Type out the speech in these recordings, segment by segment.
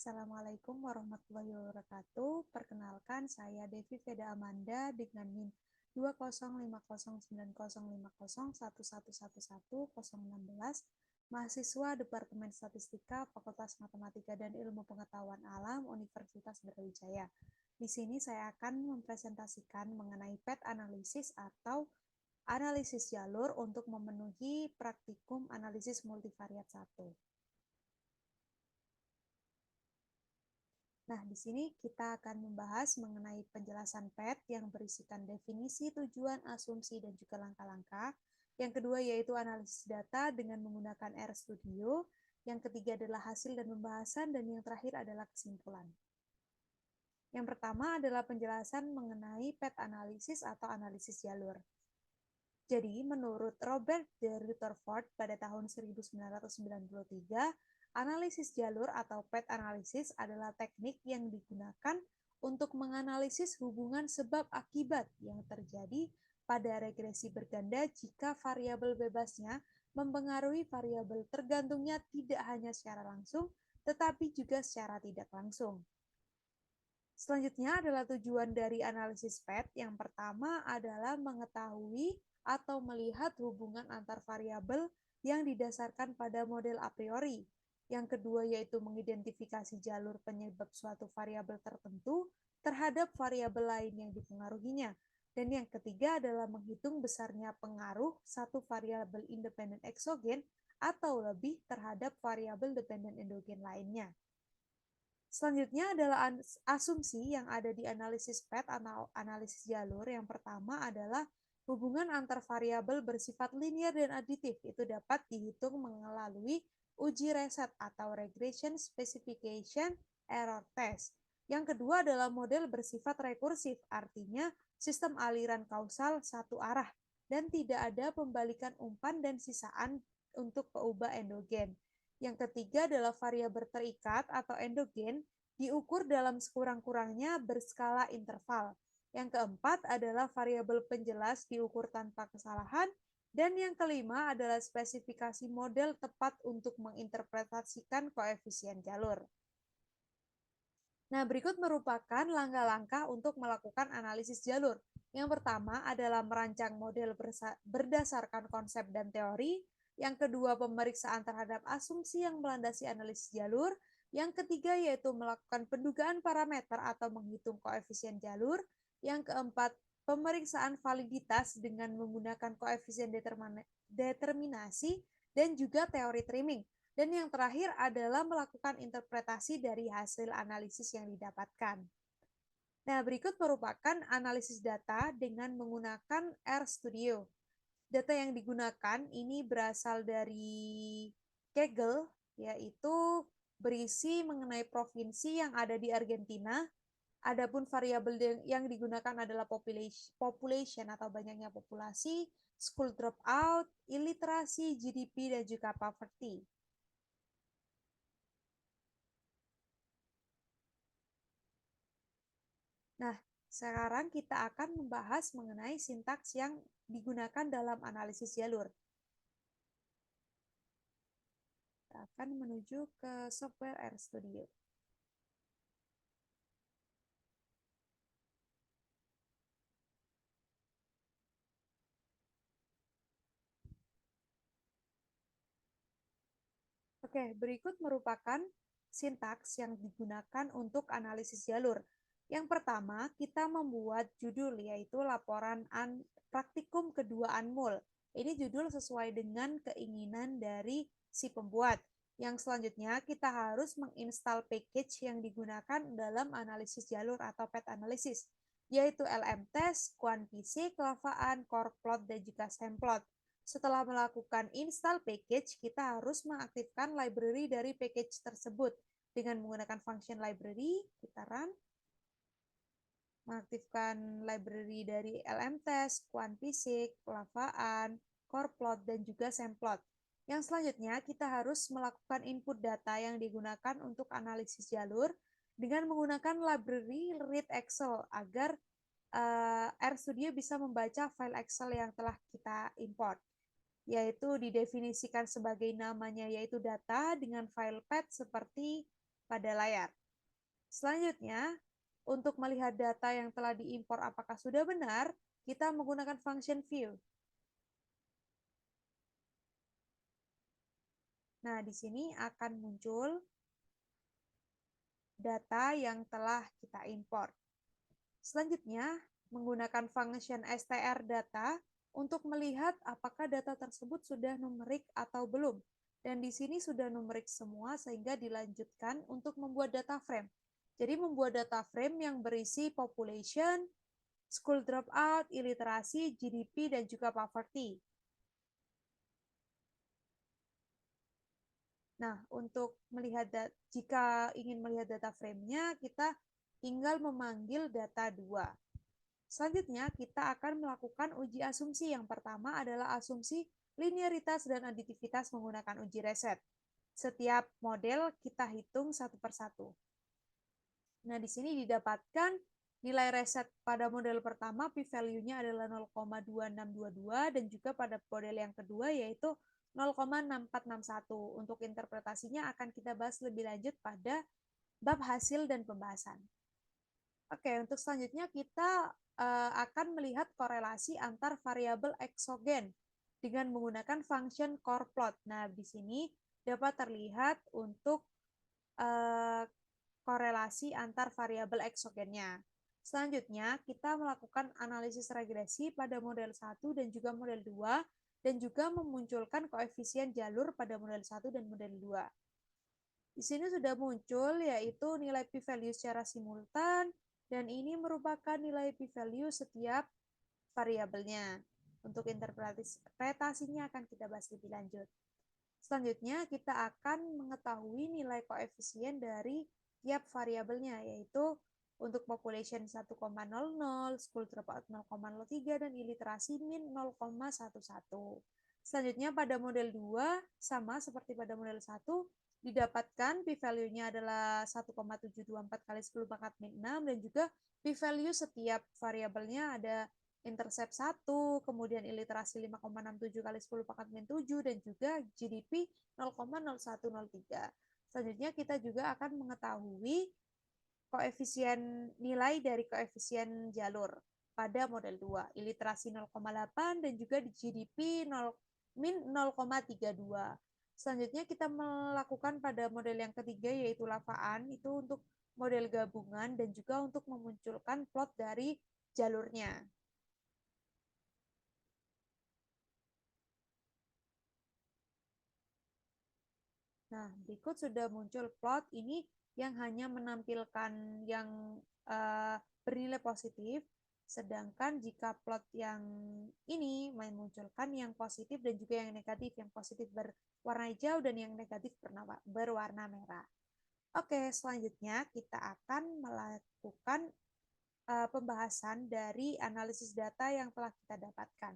Assalamualaikum warahmatullahi wabarakatuh. Perkenalkan, saya Devi Veda Amanda dengan NIM 205090010111116, mahasiswa Departemen Statistika Fakultas Matematika dan Ilmu Pengetahuan Alam Universitas Brawijaya. Di sini saya akan mempresentasikan mengenai PET analisis atau analisis jalur untuk memenuhi praktikum analisis multivariat 1. Nah, di sini kita akan membahas mengenai penjelasan PET yang berisikan definisi, tujuan, asumsi, dan juga langkah-langkah. Yang kedua yaitu analisis data dengan menggunakan RStudio. Yang ketiga adalah hasil dan pembahasan, dan yang terakhir adalah kesimpulan. Yang pertama adalah penjelasan mengenai PET analisis atau analisis jalur. Jadi, menurut Robert de Rutherford pada tahun 1993, analisis jalur atau PET analisis adalah teknik yang digunakan untuk menganalisis hubungan sebab akibat yang terjadi pada regresi berganda jika variabel bebasnya mempengaruhi variabel tergantungnya tidak hanya secara langsung, tetapi juga secara tidak langsung. Selanjutnya adalah tujuan dari analisis PET. Yang pertama adalah mengetahui atau melihat hubungan antar variabel yang didasarkan pada model a priori. Yang kedua yaitu mengidentifikasi jalur penyebab suatu variabel tertentu terhadap variabel lain yang dipengaruhinya. Dan yang ketiga adalah menghitung besarnya pengaruh satu variabel independen eksogen atau lebih terhadap variabel dependen endogen lainnya. Selanjutnya adalah asumsi yang ada di analisis PET atau analisis jalur. Yang pertama adalah hubungan antar variabel bersifat linear dan aditif. Itu dapat dihitung melalui uji reset atau regression specification error test. Yang kedua adalah model bersifat rekursif, artinya sistem aliran kausal satu arah dan tidak ada pembalikan umpan dan sisaan untuk peubah endogen. Yang ketiga adalah variabel terikat atau endogen diukur dalam sekurang-kurangnya berskala interval. Yang keempat adalah variabel penjelas diukur tanpa kesalahan. Dan yang kelima adalah spesifikasi model tepat untuk menginterpretasikan koefisien jalur. Nah, berikut merupakan langkah-langkah untuk melakukan analisis jalur. Yang pertama adalah merancang model berdasarkan konsep dan teori. Yang kedua, pemeriksaan terhadap asumsi yang melandasi analisis jalur. Yang ketiga yaitu melakukan pendugaan parameter atau menghitung koefisien jalur. Yang keempat, pemeriksaan validitas dengan menggunakan koefisien determinasi dan juga teori trimming. Dan yang terakhir adalah melakukan interpretasi dari hasil analisis yang didapatkan. Nah, berikut merupakan analisis data dengan menggunakan RStudio. Data yang digunakan ini berasal dari Kaggle, yaitu berisi mengenai provinsi yang ada di Argentina. Adapun variabel yang digunakan adalah population atau banyaknya populasi, school dropout, illiterasi, GDP, dan juga poverty. Nah, sekarang kita akan membahas mengenai sintaks yang digunakan dalam analisis jalur. Kita akan menuju ke software RStudio. Oke, berikut merupakan sintaks yang digunakan untuk analisis jalur. Yang pertama, kita membuat judul, yaitu laporan praktikum kedua Anmul. Ini judul sesuai dengan keinginan dari si pembuat. Yang selanjutnya, kita harus menginstal package yang digunakan dalam analisis jalur atau PET analisis, yaitu LMTest, QuantPhysics, Lavaan, CorePlot, dan juga Semplot. Setelah melakukan install package, kita harus mengaktifkan library dari package tersebut. Dengan menggunakan function library, kita run. Mengaktifkan library dari LMTest, QuantPhysics, Lavaan, CorePlot, dan juga Semplot. Yang selanjutnya, kita harus melakukan input data yang digunakan untuk analisis jalur dengan menggunakan library read Excel agar RStudio bisa membaca file Excel yang telah kita import, yaitu didefinisikan sebagai namanya yaitu data dengan file PET seperti pada layar. Selanjutnya, untuk melihat data yang telah diimpor apakah sudah benar, kita menggunakan function view. Nah, di sini akan muncul data yang telah kita import. Selanjutnya, menggunakan function str_data untuk melihat apakah data tersebut sudah numerik atau belum. Dan di sini sudah numerik semua sehingga dilanjutkan untuk membuat data frame. Jadi membuat data frame yang berisi population, school dropout, illiterasi, GDP, dan juga poverty. Nah, untuk melihat jika ingin melihat data frame-nya, kita tinggal memanggil data 2. Selanjutnya, kita akan melakukan uji asumsi. Yang pertama adalah asumsi linearitas dan aditivitas menggunakan uji reset. Setiap model kita hitung satu persatu. Nah, di sini didapatkan nilai reset pada model pertama, p-value-nya adalah 0,2622, dan juga pada model yang kedua yaitu 0,6461. Untuk interpretasinya akan kita bahas lebih lanjut pada bab hasil dan pembahasan. Oke, untuk selanjutnya kita akan melihat korelasi antar variabel eksogen dengan menggunakan function core plot. Nah, di sini dapat terlihat untuk korelasi antar variabel eksogennya. Selanjutnya, kita melakukan analisis regresi pada model 1 dan juga model 2, dan juga memunculkan koefisien jalur pada model 1 dan model 2. Di sini sudah muncul yaitu nilai p-value secara simultan, dan ini merupakan nilai p-value setiap variabelnya. Untuk interpretasinya akan kita bahas lebih lanjut. Selanjutnya, kita akan mengetahui nilai koefisien dari tiap variabelnya, yaitu untuk population 1,00, school dropout 0,03, dan illiterasi min 0,11. Selanjutnya, pada model 2, sama seperti pada model 1, didapatkan p-value-nya adalah 1,724 kali 10 pangkat min 6, dan juga p-value setiap variabelnya ada intercept 1, kemudian illiterasi 5,67 kali 10 pangkat min 7, dan juga GDP 0,0103. Selanjutnya kita juga akan mengetahui koefisien nilai dari koefisien jalur pada model 2, illiterasi 0,8, dan juga di GDP min 0,32. Selanjutnya kita melakukan pada model yang ketiga yaitu lavaan, itu untuk model gabungan dan juga untuk memunculkan plot dari jalurnya. Nah, berikut sudah muncul plot ini yang hanya menampilkan yang bernilai positif, sedangkan jika plot yang ini memunculkan yang positif dan juga yang negatif. Yang positif berwarna hijau dan yang negatif berwarna merah. Oke, selanjutnya kita akan melakukan pembahasan dari analisis data yang telah kita dapatkan.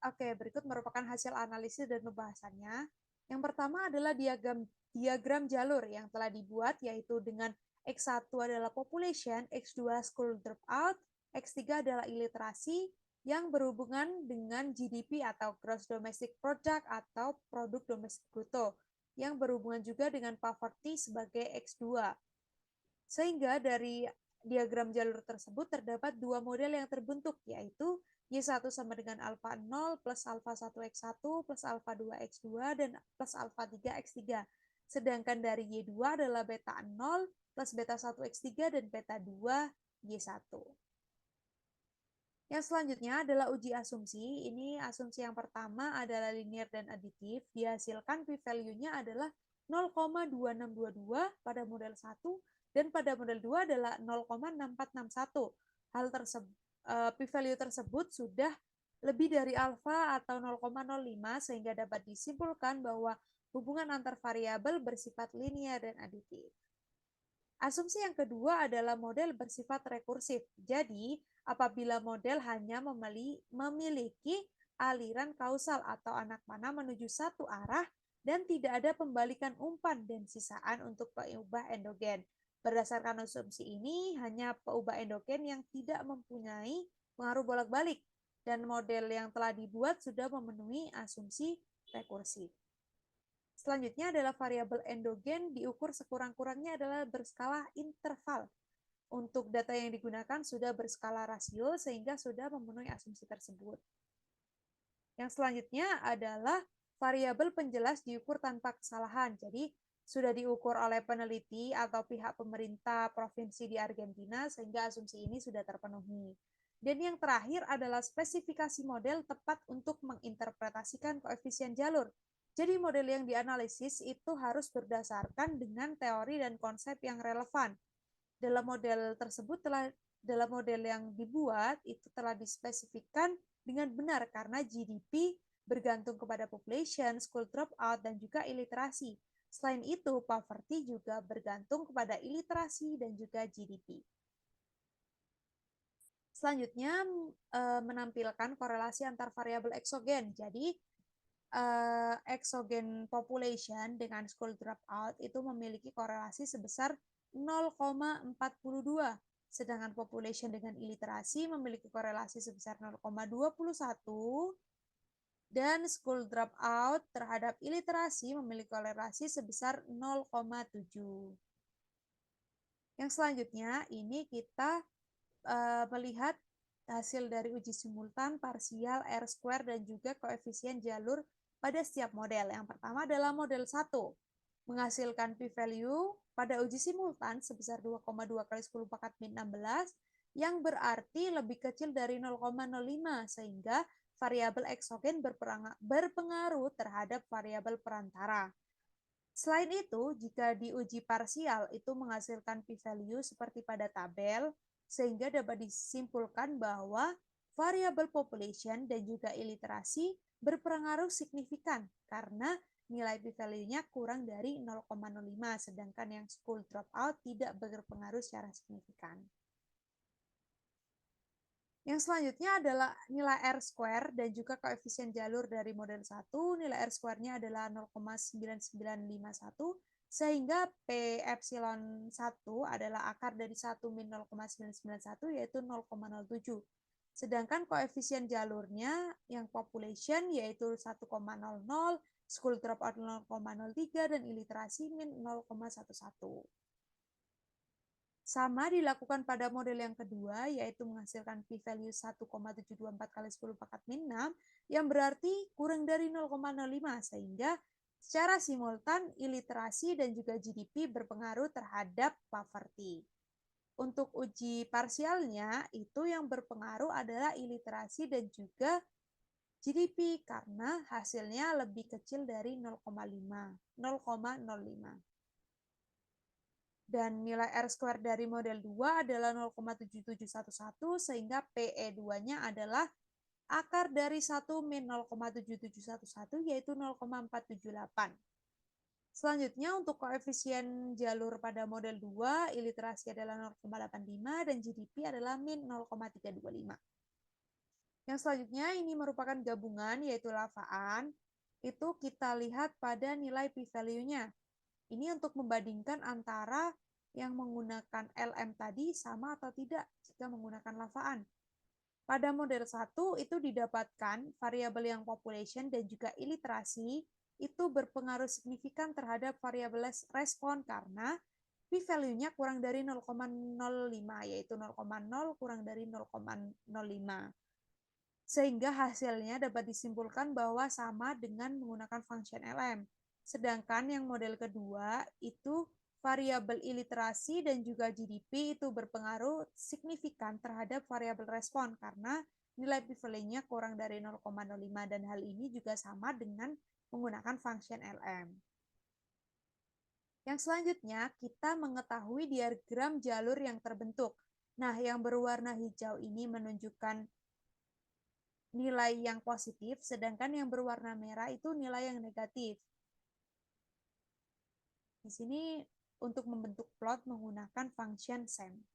Oke, berikut merupakan hasil analisis dan pembahasannya. Yang pertama adalah diagram jalur yang telah dibuat, yaitu dengan X1 adalah population, X2 school dropout, X3 adalah illiterasi, yang berhubungan dengan GDP atau Gross Domestic Product atau Produk Domestik Bruto, yang berhubungan juga dengan poverty sebagai X2. Sehingga dari diagram jalur tersebut terdapat dua model yang terbentuk, yaitu Y1 sama dengan alfa 0 plus alfa 1x1 plus alfa 2x2 dan plus alfa 3x3. Sedangkan dari Y2 adalah beta 0 plus beta 1x3 dan beta 2y1. Yang selanjutnya adalah uji asumsi. Ini asumsi yang pertama adalah linear dan aditif. Dihasilkan p-value-nya adalah 0,2622 pada model 1 dan pada model 2 adalah 0,6461. Hal tersebut p-value tersebut sudah lebih dari alfa atau 0,05 sehingga dapat disimpulkan bahwa hubungan antar variabel bersifat linear dan aditif. Asumsi yang kedua adalah model bersifat rekursif. Jadi, apabila model hanya memiliki aliran kausal atau anak panah menuju satu arah dan tidak ada pembalikan umpan dan sisaan untuk peubah endogen. Berdasarkan asumsi ini, hanya peubah endogen yang tidak mempunyai pengaruh bolak-balik, dan model yang telah dibuat sudah memenuhi asumsi rekursif. Selanjutnya adalah variabel endogen diukur sekurang-kurangnya adalah berskala interval. Untuk data yang digunakan sudah berskala rasio sehingga sudah memenuhi asumsi tersebut. Yang selanjutnya adalah variabel penjelas diukur tanpa kesalahan. Jadi sudah diukur oleh peneliti atau pihak pemerintah provinsi di Argentina sehingga asumsi ini sudah terpenuhi. Dan yang terakhir adalah spesifikasi model tepat untuk menginterpretasikan koefisien jalur. Jadi model yang dianalisis itu harus berdasarkan dengan teori dan konsep yang relevan. Dalam model yang dibuat itu telah dispesifikkan dengan benar karena GDP bergantung kepada population, school dropout, dan juga iliterasi. Selain itu, poverty juga bergantung kepada iliterasi dan juga GDP. Selanjutnya, menampilkan korelasi antar variabel eksogen. Jadi, exogen population dengan school dropout itu memiliki korelasi sebesar 0,42, sedangkan population dengan iliterasi memiliki korelasi sebesar 0,21, dan school dropout terhadap iliterasi memiliki korelasi sebesar 0,7. Yang selanjutnya, ini kita melihat hasil dari uji simultan, parsial, R-square, dan juga koefisien jalur pada setiap model. Yang pertama adalah model 1, menghasilkan p-value pada uji simultan sebesar 2,2 kali 10 pangkat min 16, yang berarti lebih kecil dari 0,05, sehingga variabel eksogen berpengaruh terhadap variabel perantara. Selain itu, jika diuji parsial itu menghasilkan p-value seperti pada tabel, sehingga dapat disimpulkan bahwa variabel population dan juga iliterasi berpengaruh signifikan karena nilai p-value-nya kurang dari 0,05, sedangkan yang school dropout tidak berpengaruh secara signifikan. Yang selanjutnya adalah nilai R-square dan juga koefisien jalur dari model 1. Nilai R-square-nya adalah 0,9951, sehingga P epsilon 1 adalah akar dari 1 min 0,991, yaitu 0,07. Sedangkan koefisien jalurnya yang population yaitu 1,00, school dropout 0,03, dan iliterasi min 0,11. Sama dilakukan pada model yang kedua, yaitu menghasilkan p-value 1,724 kali 10 pangkat min 6, yang berarti kurang dari 0,05, sehingga secara simultan iliterasi dan juga GDP berpengaruh terhadap poverty. Untuk uji parsialnya, itu yang berpengaruh adalah iliterasi dan juga GDP, karena hasilnya lebih kecil dari 0,05. Dan nilai R-square dari model 2 adalah 0,7711, sehingga PE2-nya adalah akar dari 1 min 0,7711, yaitu 0,478. Selanjutnya, untuk koefisien jalur pada model 2, iliterasi adalah 0,85 dan GDP adalah min 0,325. Yang selanjutnya, ini merupakan gabungan, yaitu lafaan. Itu kita lihat pada nilai p-value-nya. Ini untuk membandingkan antara yang menggunakan LM tadi sama atau tidak jika menggunakan lafaan. Pada model 1 itu didapatkan variabel yang population dan juga iliterasi itu berpengaruh signifikan terhadap variabel respon karena p-value-nya kurang dari 0,05, yaitu 0,0 kurang dari 0,05. Sehingga hasilnya dapat disimpulkan bahwa sama dengan menggunakan function LM. Sedangkan yang model kedua itu variabel iliterasi dan juga GDP itu berpengaruh signifikan terhadap variabel respon karena nilai p-value-nya kurang dari 0,05, dan hal ini juga sama dengan menggunakan function LM. Yang selanjutnya, kita mengetahui diagram jalur yang terbentuk. Nah, yang berwarna hijau ini menunjukkan nilai yang positif, sedangkan yang berwarna merah itu nilai yang negatif. Di sini untuk membentuk plot menggunakan function SEM.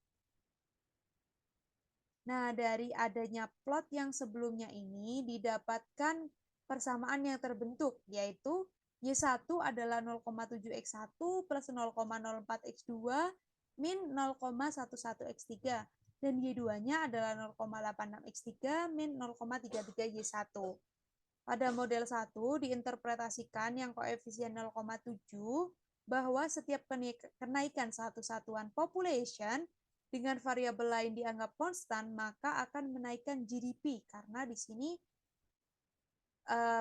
Nah, dari adanya plot yang sebelumnya ini didapatkan persamaan yang terbentuk, yaitu Y1 adalah 0,7x1 plus 0,04x2 min 0,11x3, dan Y2-nya adalah 0,86x3 min 0,33y1. Pada model 1 diinterpretasikan yang koefisien 0,7 bahwa setiap kenaikan satu satuan population dengan variabel lain dianggap konstan, maka akan menaikkan GDP karena di sini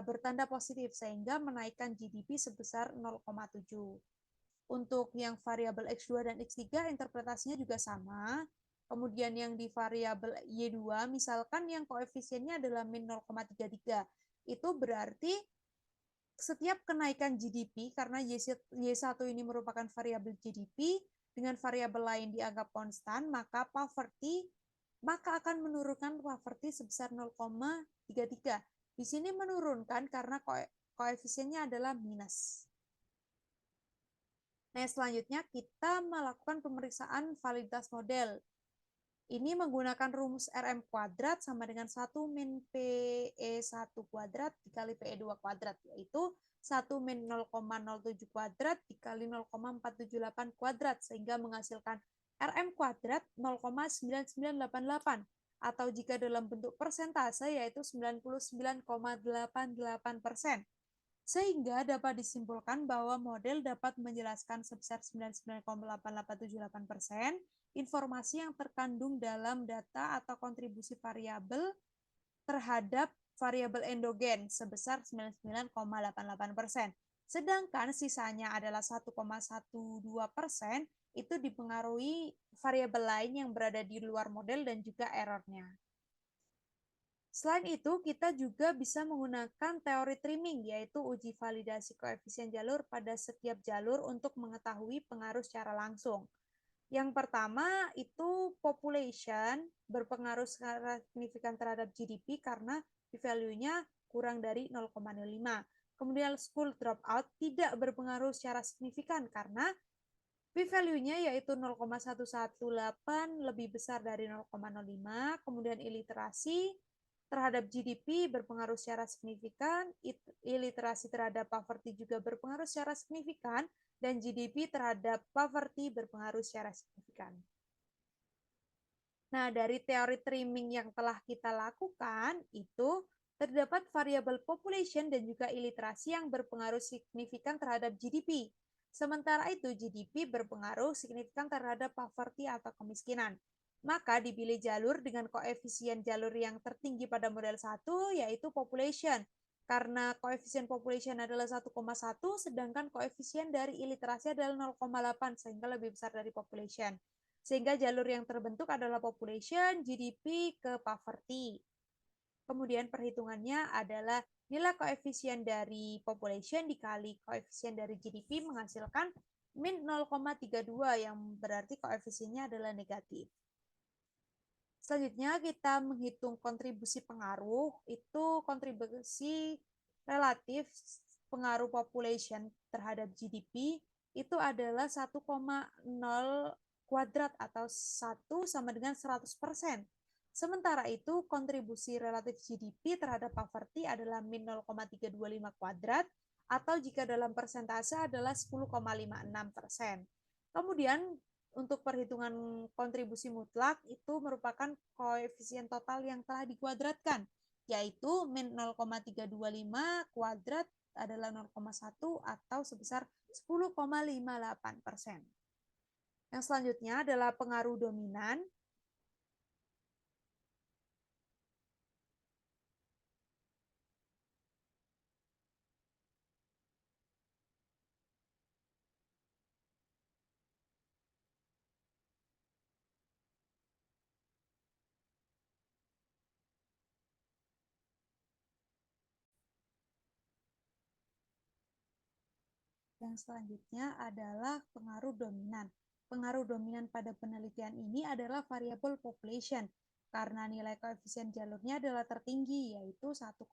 bertanda positif sehingga menaikkan GDP sebesar 0,7. Untuk yang variabel X2 dan X3 interpretasinya juga sama. Kemudian yang di variabel Y2 misalkan yang koefisiennya adalah min 0,33. Itu berarti setiap kenaikan GDP karena Y1 ini merupakan variabel GDP dengan variabel lain dianggap konstan, maka akan menurunkan poverty sebesar 0,33. Di sini menurunkan karena koefisiennya adalah minus. Nah, selanjutnya kita melakukan pemeriksaan validitas model. Ini menggunakan rumus RM kuadrat sama dengan 1 min PE1 kuadrat dikali PE2 kuadrat, yaitu 1 min 0,07 kuadrat dikali 0,478 kuadrat, sehingga menghasilkan RM kuadrat 0,9988, atau jika dalam bentuk persentase yaitu 99,88%. Sehingga dapat disimpulkan bahwa model dapat menjelaskan sebesar 99,8878% informasi yang terkandung dalam data atau kontribusi variabel terhadap variabel endogen sebesar 99,88%. Sedangkan sisanya adalah 1,12% itu dipengaruhi variabel lain yang berada di luar model dan juga errornya. Selain itu, kita juga bisa menggunakan teori trimming, yaitu uji validasi koefisien jalur pada setiap jalur untuk mengetahui pengaruh secara langsung. Yang pertama itu population berpengaruh secara signifikan terhadap GDP karena p-value-nya kurang dari 0,05. Kemudian school dropout tidak berpengaruh secara signifikan karena p-value-nya yaitu 0,118 lebih besar dari 0,05. Kemudian iliterasi terhadap GDP berpengaruh secara signifikan, iliterasi terhadap poverty juga berpengaruh secara signifikan, dan GDP terhadap poverty berpengaruh secara signifikan. Nah, dari teori trimming yang telah kita lakukan, itu terdapat variabel population dan juga iliterasi yang berpengaruh signifikan terhadap GDP. Sementara itu, GDP berpengaruh signifikan terhadap poverty atau kemiskinan. Maka dipilih jalur dengan koefisien jalur yang tertinggi pada model 1, yaitu population. Karena koefisien population adalah 1,1, sedangkan koefisien dari iliterasi adalah 0,8, sehingga lebih besar dari population. Sehingga jalur yang terbentuk adalah population, GDP, ke poverty. Kemudian perhitungannya adalah nilai koefisien dari population dikali koefisien dari GDP menghasilkan min 0,32 yang berarti koefisiennya adalah negatif. Selanjutnya kita menghitung kontribusi pengaruh, itu kontribusi relatif pengaruh population terhadap GDP itu adalah 1,0 kuadrat atau 1 sama dengan 100%. Sementara itu kontribusi relatif GDP terhadap poverty adalah min 0,325 kuadrat atau jika dalam persentase adalah 10,56%. Kemudian untuk perhitungan kontribusi mutlak itu merupakan koefisien total yang telah dikuadratkan, yaitu min 0,325 kuadrat adalah 0,1 atau sebesar 10,58%. Yang selanjutnya adalah pengaruh dominan. Yang selanjutnya adalah pengaruh dominan. Pengaruh dominan pada penelitian ini adalah variabel population, karena nilai koefisien jalurnya adalah tertinggi, yaitu 1,001,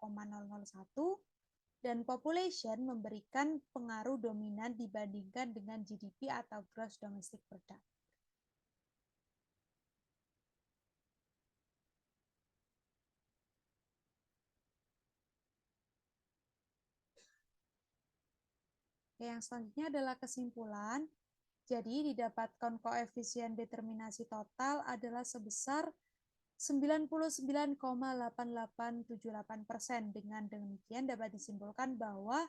dan population memberikan pengaruh dominan dibandingkan dengan GDP atau Gross Domestic Product. Yang selanjutnya adalah kesimpulan. Jadi didapatkan koefisien determinasi total adalah sebesar 99,8878%. Dengan demikian dapat disimpulkan bahwa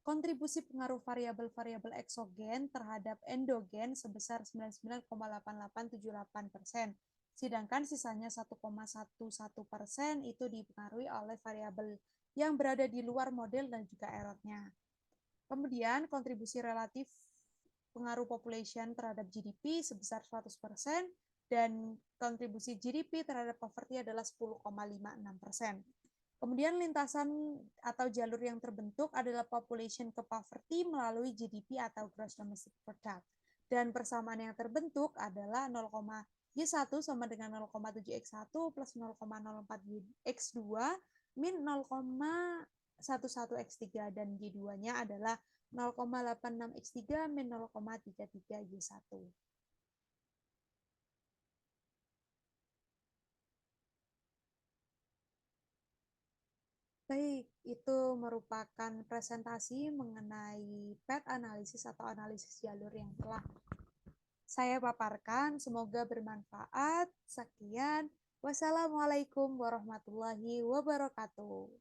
kontribusi pengaruh variabel-variabel eksogen terhadap endogen sebesar 99,8878%. Sedangkan sisanya 1,11% itu dipengaruhi oleh variabel yang berada di luar model dan juga errornya. Kemudian kontribusi relatif pengaruh population terhadap GDP sebesar 100%, dan kontribusi GDP terhadap poverty adalah 10,56%. Kemudian lintasan atau jalur yang terbentuk adalah population ke poverty melalui GDP atau gross domestic product. Dan persamaan yang terbentuk adalah 0,Y1 sama dengan 0,7X1 plus 0,04X2 min 0,11X3, dan Y2-nya adalah 0,86X3 min 0,33Y1. Baik, itu merupakan presentasi mengenai PET analisis atau analisis jalur yang telah saya paparkan. Semoga bermanfaat. Sekian. Wassalamualaikum warahmatullahi wabarakatuh.